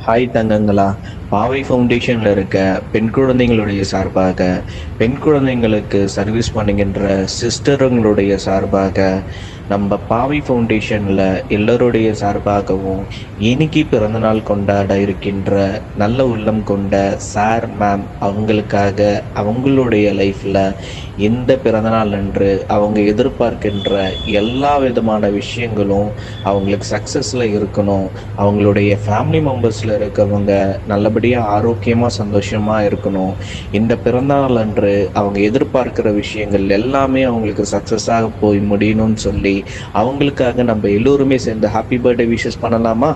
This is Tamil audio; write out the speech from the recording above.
ஹாய் தங்கங்களா. பாவை ஃபவுண்டேஷனில் இருக்க பெண் குழந்தைங்களுடைய சார்பாக, பெண் குழந்தைங்களுக்கு சர்வீஸ் பண்ணுகின்ற சிஸ்டருங்களுடைய சார்பாக, நம்ம பாவை ஃபவுண்டேஷனில் எல்லோருடைய சார்பாகவும் இன்னைக்கு பிறந்தநாள் கொண்டாட இருக்கின்ற நல்ல உள்ளம் கொண்ட சார் மேம் அவங்களுக்காக அவங்களுடைய லைஃப்பில் இந்த பிறந்தநாள் அன்று அவங்க எதிர்பார்க்கின்ற எல்லா விதமான விஷயங்களும் அவங்களுக்கு சக்ஸஸில் இருக்கணும். அவங்களுடைய ஃபேமிலி மெம்பர்ஸில் இருக்கவங்க நல்லபடியாக ஆரோக்கியமாக சந்தோஷமாக இருக்கணும். இந்த பிறந்தநாள் அன்று அவங்க எதிர்பார்க்கிற விஷயங்கள் எல்லாமே அவங்களுக்கு சக்ஸஸாக போய் முடியணும்னு சொல்லி அவங்களுக்காக நம்ம எல்லோருமே சேர்ந்து ஹாப்பி பர்த்டே விஷஸ் பண்ணலாமா?